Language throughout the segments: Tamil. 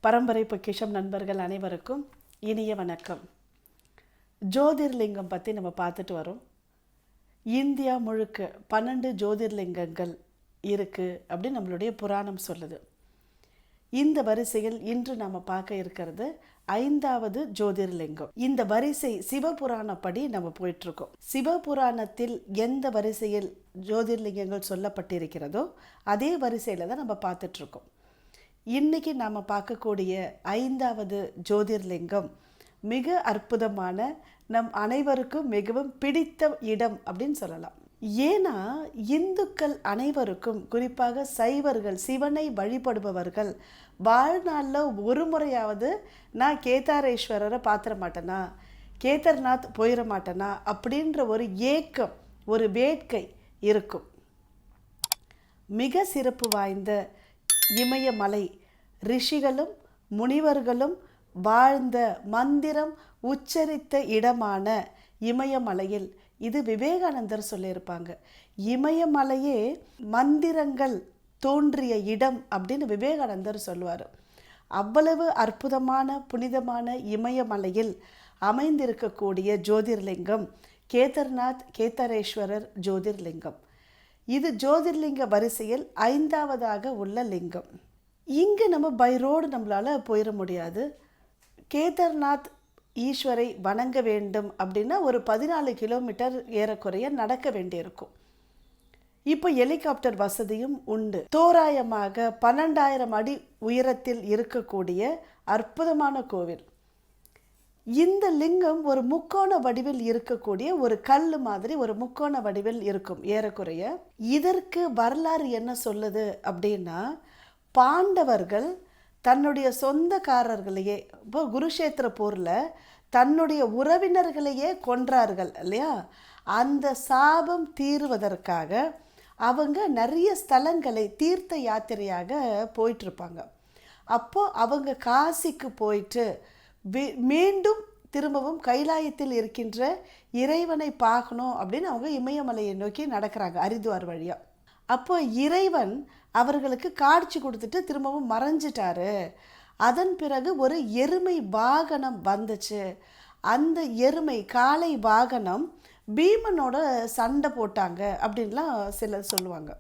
பரம்பரை பொக்கிஷம் நண்பர்கள் அனைவருக்கும் இனிய வணக்கம். ஜோதிர்லிங்கம் பற்றி நம்ம பார்த்துட்டு வரோம். இந்தியா முழுக்க 12 ஜோதிர்லிங்கங்கள் இருக்குது அப்படின்னு நம்மளுடைய புராணம் சொல்லுது. இந்த வரிசையில் இன்று நாம் பார்க்க இருக்கிறது 5வது ஜோதிர்லிங்கம். இந்த வரிசை சிவபுராணப்படி நம்ம போயிட்டுருக்கோம். சிவபுராணத்தில் எந்த வரிசையில் ஜோதிர்லிங்கங்கள் சொல்லப்பட்டிருக்கிறதோ அதே வரிசையில் தான் நம்ம பார்த்துட்ருக்கோம். இன்றைக்கி நாம் பார்க்கக்கூடிய 5வது ஜோதிர்லிங்கம் மிக அற்புதமான, நம் அனைவருக்கும் மிகவும் பிடித்த இடம் அப்படின்னு சொல்லலாம். ஏன்னா இந்துக்கள் அனைவருக்கும், குறிப்பாக சைவர்கள், சிவனை வழிபடுபவர்கள் வாழ்நாளில் ஒரு முறையாவது நான் கேதாரேஸ்வரரை பார்த்துட மாட்டேனா, கேதார்நாத் போயிட மாட்டேனா அப்படின்ற ஒரு ஏக்கம், ஒரு வேட்கை இருக்கும். மிக சிறப்பு வாய்ந்த இமயமலை, ரிஷிகளும் முனிவர்களும் வாழ்ந்த, மந்திரம் உச்சரித்த இடமான இமயமலையில், இது விவேகானந்தர் சொல்லியிருப்பாங்க, இமயமலையே மந்திரங்கள் தோன்றிய இடம் அப்படின்னு விவேகானந்தர் சொல்லுவார். அவ்வளவு அற்புதமான புனிதமான இமயமலையில் அமைந்திருக்கக்கூடிய ஜோதிர்லிங்கம் கேதார்நாத், கேதாரேஸ்வரர் ஜோதிர்லிங்கம். இது ஜோதிர்லிங்க வரிசையில் 5வதாக உள்ள லிங்கம். இங்கே நம்ம பை ரோடு நம்மளால் போயிட முடியாது. கேதார்நாத் ஈஸ்வரை வணங்க வேண்டும் அப்படின்னா ஒரு 14 கிலோமீட்டர் ஏறக்குறைய நடக்க வேண்டியிருக்கும். இப்போ ஹெலிகாப்டர் வசதியும் உண்டு. தோராயமாக 12,000 அடி உயரத்தில் இருக்கக்கூடிய அற்புதமான கோவில். இந்த லிங்கம் ஒரு முக்கோண வடிவில் இருக்கக்கூடிய ஒரு கல் மாதிரி ஒரு முக்கோண வடிவில் இருக்கும் ஏறக்குறைய. இதற்கு வரலாறு என்ன சொல்லுது அப்படின்னா, பாண்டவர்கள் தன்னுடைய சொந்தக்காரர்களையே, இப்போ குருஷேத்திர போரில் தன்னுடைய உறவினர்களையே கொன்றார்கள் இல்லையா, அந்த சாபம் தீர்வதற்காக அவங்க நிறைய ஸ்தலங்களை தீர்த்த யாத்திரையாக போயிட்டுருப்பாங்க. அப்போது அவங்க காசிக்கு போயிட்டு மீண்டும் திரும்பவும் கைலாயத்தில் இருக்கின்ற இறைவனை பார்க்கணும் அப்படின்னு அவங்க இமயமலையை நோக்கி நடக்கிறாங்க, ஹரித்வார் வழியாக. அப்போ இறைவன் அவர்களுக்கு காட்சி கொடுத்துட்டு திரும்பவும் மறைஞ்சிட்டாரு. அதன் பிறகு ஒரு எருமை வாகனம் வந்துச்சு. அந்த எருமை காளை வாகனம் பீமனோட சண்டை போட்டாங்க அப்படின்லாம் சிலர் சொல்லுவாங்க.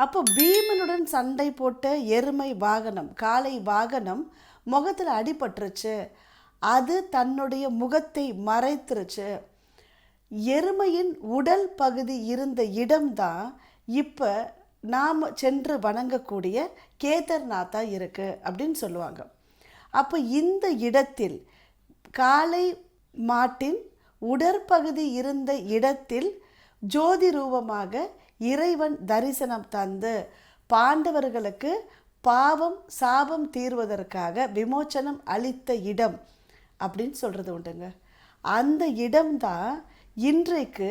அப்போ பீமனுடன் சண்டை போட்ட எருமை வாகனம், காளை வாகனம் முகத்தில் அடிபட்டுருச்சு. அது தன்னுடைய முகத்தை மறைத்துருச்சு. எருமையின் உடல் பகுதி இருந்த இடம்தான் இப்போ நாம் சென்று வணங்கக்கூடிய கேதார்நாத்தாக இருக்குது அப்படின்னு சொல்லுவாங்க. அப்போ இந்த இடத்தில் காளை மாட்டின் உடற்பகுதி இருந்த இடத்தில் ஜோதி ரூபமாக இறைவன் தரிசனம் தந்து பாண்டவர்களுக்கு பாவம் சாபம் தீர்வதற்காக விமோச்சனம் அளித்த இடம் அப்படின்னு சொல்கிறது உண்டுங்க. அந்த இடம்தான் இன்றைக்கு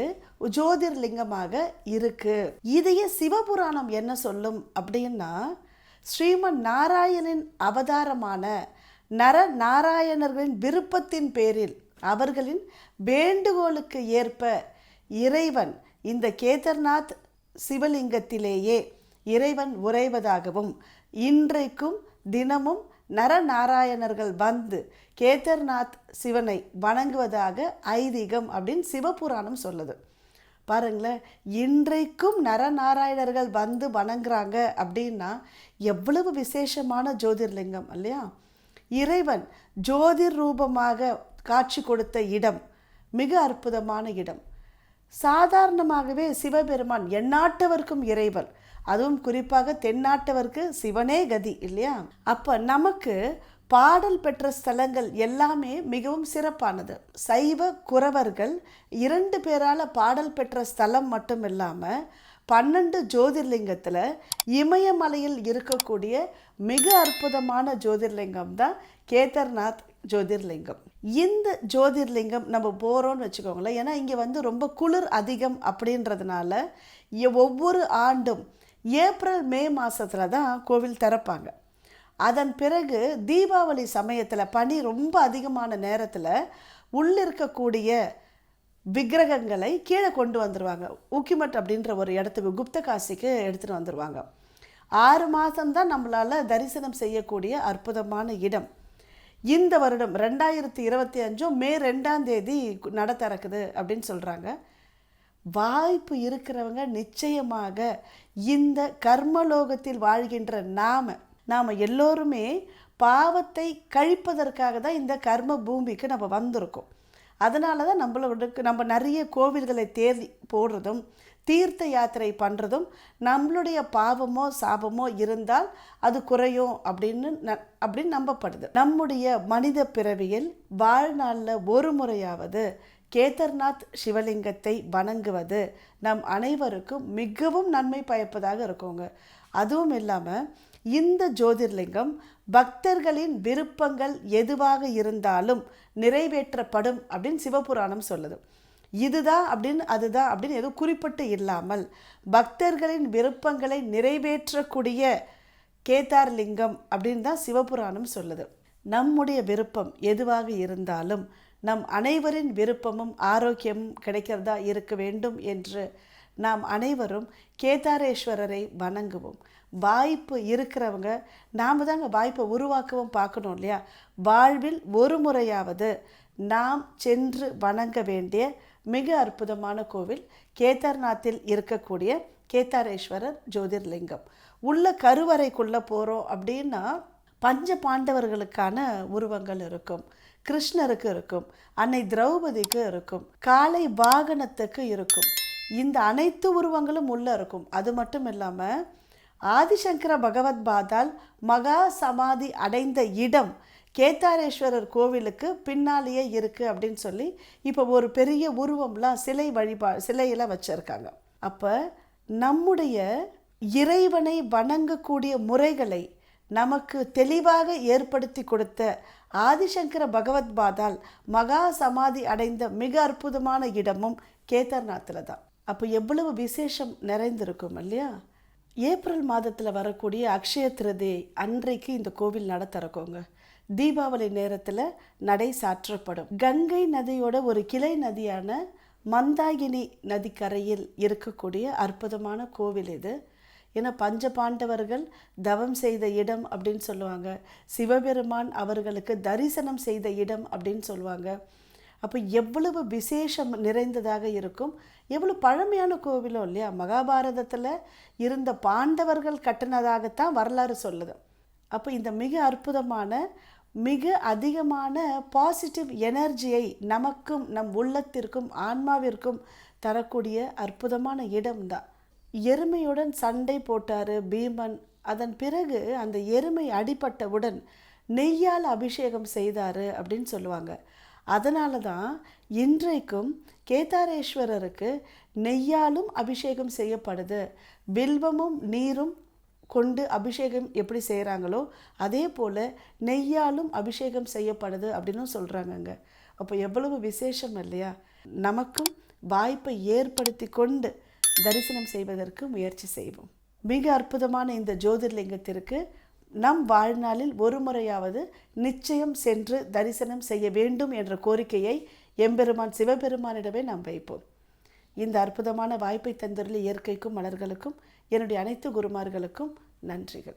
ஜோதிர்லிங்கமாக இருக்குது. இதையே சிவபுராணம் என்ன சொல்லும் அப்படின்னா, ஸ்ரீமன் நாராயணனின் அவதாரமான நரநாராயணர்களின் விருப்பத்தின் பேரில், அவர்களின் வேண்டுகோளுக்கு ஏற்ப இறைவன் இந்த கேதார்நாத் சிவலிங்கத்திலேயே இறைவன் உறைவதாகவும், இன்றைக்கும் தினமும் நரநாராயணர்கள் வந்து கேதார்நாத் சிவனை வணங்குவதாக ஐதீகம் அப்படின்னு சிவபுராணம் சொல்லுது. பாருங்களேன், இன்றைக்கும் நரநாராயணர்கள் வந்து வணங்குறாங்க அப்படின்னா எவ்வளவு விசேஷமான ஜோதிர்லிங்கம் இல்லையா. இறைவன் ஜோதிர் ரூபமாக காட்சி கொடுத்த இடம் மிக அற்புதமான இடம். சாதாரணமாகவே சிவபெருமான் எந்நாட்டவர்க்கும் இறைவன், அதுவும் குறிப்பாக தென்னாட்டவருக்கு சிவனே கதி இல்லையா. அப்போ நமக்கு பாடல் பெற்ற ஸ்தலங்கள் எல்லாமே மிகவும் சிறப்பானது. சைவ குரவர்கள் 2 பேரால் பாடல் பெற்ற ஸ்தலம் மட்டும் இல்லாமல் 12 ஜோதிர்லிங்கத்தில் இமயமலையில் இருக்கக்கூடிய மிக அற்புதமான ஜோதிர்லிங்கம் தான் கேதார்நாத் ஜோதிர்லிங்கம். இந்த ஜோதிர்லிங்கம் நம்ம போகிறோன்னு வச்சுக்கோங்களேன். ஏன்னா இங்கே வந்து ரொம்ப குளிர் அதிகம் அப்படின்றதுனால ஒவ்வொரு ஆண்டும் ஏப்ரல் மே மாதத்தில் தான் கோவில் திறப்பாங்க. அதன் பிறகு தீபாவளி சமயத்தில் பனி ரொம்ப அதிகமான நேரத்தில் உள்ளிருக்கக்கூடிய விக்கிரகங்களை கீழே கொண்டு வந்துடுவாங்க. உக்கிமட் அப்படின்ற ஒரு இடத்துக்கு, குப்த காசிக்கு எடுத்துகிட்டு வந்துடுவாங்க. 6 மாதம்தான் நம்மளால் தரிசனம் செய்யக்கூடிய அற்புதமான இடம். இந்த வருடம் 2025 மே 2ஆம் தேதி நட திறக்குது அப்படின்னு சொல்கிறாங்க. வாய்ப்பு இருக்கிறவங்க நிச்சயமாக இந்த கர்மலோகத்தில் வாழ்கின்ற நாம் எல்லோருமே பாவத்தை கழிப்பதற்காக தான் இந்த கர்ம பூமிக்கு நம்ம வந்திருக்கோம். அதனால தான் நம்ம நிறைய கோவில்களை தேடி போடுறதும் தீர்த்த யாத்திரை பண்ணுறதும் நம்மளுடைய பாவமோ சாபமோ இருந்தால் அது குறையும் அப்படின்னு நம்பப்படுது. நம்முடைய மனித பிறவியில் வாழ்நாளில் ஒரு முறையாவது கேதார்நாத் சிவலிங்கத்தை வணங்குவது நம் அனைவருக்கும் மிகவும் நன்மை பயப்பதாக இருக்குங்க. அதுவும் இல்லாமல் இந்த ஜோதிர்லிங்கம் பக்தர்களின் விருப்பங்கள் எதுவாக இருந்தாலும் நிறைவேற்றப்படும் அப்படின்னு சிவபுராணம் சொல்லுது. இதுதான் அப்படின்னு அதுதான் அப்படின்னு எதுவும் குறிப்பிட்டு இல்லாமல் பக்தர்களின் விருப்பங்களை நிறைவேற்றக்கூடிய கேதார்லிங்கம் அப்படின்னு தான் சிவபுராணம் சொல்லுது. நம்முடைய விருப்பம் எதுவாக இருந்தாலும் நம் அனைவரின் விருப்பமும் ஆரோக்கியமும் கிடைக்கிறதா இருக்க வேண்டும் என்று நாம் அனைவரும் கேதாரேஸ்வரரை வணங்குவோம். வாய்ப்பு இருக்கிறவங்க நாம் தாங்க வாய்ப்பை உருவாக்கவும் பார்க்கணும் இல்லையா? வாழ்வில் ஒரு முறையாவது நாம் சென்று வணங்க வேண்டிய மிக அற்புதமான கோவில் கேதார்நாத்தில் இருக்கக்கூடிய கேதாரேஸ்வரர் ஜோதிர்லிங்கம். உள்ள கருவறைக்குள்ளே போகிறோம் அப்படின்னா பஞ்ச பாண்டவர்களுக்கான உருவங்கள் இருக்கும், கிருஷ்ணருக்கு இருக்கும், அன்னை திரௌபதிக்கு இருக்கும், காளை வாகனத்துக்கு இருக்கும். இந்த அனைத்து உருவங்களும் உள்ளே இருக்கும். அது மட்டும் இல்லாமல் ஆதிசங்கர பகவத் பாதால் மகா சமாதி அடைந்த இடம் கேதாரேஸ்வரர் கோவிலுக்கு பின்னாலேயே இருக்குது அப்படின்னு சொல்லி இப்போ ஒரு பெரிய உருவம்லாம் சிலையெல்லாம் வச்சுருக்காங்க. அப்போ நம்முடைய இறைவனை வணங்கக்கூடிய முறைகளை நமக்கு தெளிவாக ஏற்படுத்தி கொடுத்த ஆதிசங்கர பகவத் பாதால் மகா சமாதி அடைந்த மிக அற்புதமான இடமும் கேதார்நாத்தில் தான். அப்போ எவ்வளவு விசேஷம் நிறைந்திருக்கும் இல்லையா? ஏப்ரல் மாதத்தில் வரக்கூடிய அக்ஷய திருதியை அன்றைக்கு இந்த கோவில் நட திறக்குங்க. தீபாவளி நேரத்தில் நடை சாற்றப்படும். கங்கை நதியோட ஒரு கிளை நதியான மந்தாகினி நதிக்கரையில் இருக்கக்கூடிய அற்புதமான கோவில் இது. ஏன்னா பஞ்ச பாண்டவர்கள் தவம் செய்த இடம் அப்படின்னு சொல்லுவாங்க. சிவபெருமான் அவர்களுக்கு தரிசனம் செய்த இடம் அப்படின்னு சொல்லுவாங்க. அப்போ எவ்வளவு விசேஷம் நிறைந்ததாக இருக்கும், எவ்வளோ பழமையான கோவிலும் இல்லையா? மகாபாரதத்தில் இருந்த பாண்டவர்கள் கட்டினதாகத்தான் வரலாறு சொல்லுது. அப்போ இந்த மிக அற்புதமான மிக அதிகமான பாசிட்டிவ் எனர்ஜியை நமக்கும் நம் உள்ளத்திற்கும் ஆன்மாவிற்கும் தரக்கூடிய அற்புதமான இடம்தான். எருமையுடன் சண்டை போட்டார் பீமன். அதன் பிறகு அந்த எருமை அடிபட்டவுடன் நெய்யால் அபிஷேகம் செய்தார் அப்படின்னு சொல்லுவாங்க. அதனால தான் இன்றைக்கும் கேதாரேஸ்வரருக்கு நெய்யாலும் அபிஷேகம் செய்யப்படுது. வில்வமும் நீரும் கொண்டு அபிஷேகம் எப்படி செய்கிறாங்களோ அதே போல் நெய்யாலும் அபிஷேகம் செய்யப்படுது அப்படின்னு சொல்கிறாங்கங்க. அப்போ எவ்வளவு விசேஷம் இல்லையா? நமக்கும் வாய்ப்பை ஏற்படுத்தி கொண்டு தரிசனம் செய்வதற்கு முயற்சி செய்வோம். மிக அற்புதமான இந்த ஜோதிர்லிங்கத்திற்கு நம் வாழ்நாளில் ஒரு முறையாவது நிச்சயம் சென்று தரிசனம் செய்ய வேண்டும் என்ற கோரிக்கையை எம்பெருமான் சிவபெருமானிடமே நாம் வைப்போம். இந்த அற்புதமான வாய்ப்பை தந்துள்ள இயற்கைக்கும் மலர்களுக்கும் என்னுடைய அனைத்து குருமார்களுக்கும் நன்றிகள்.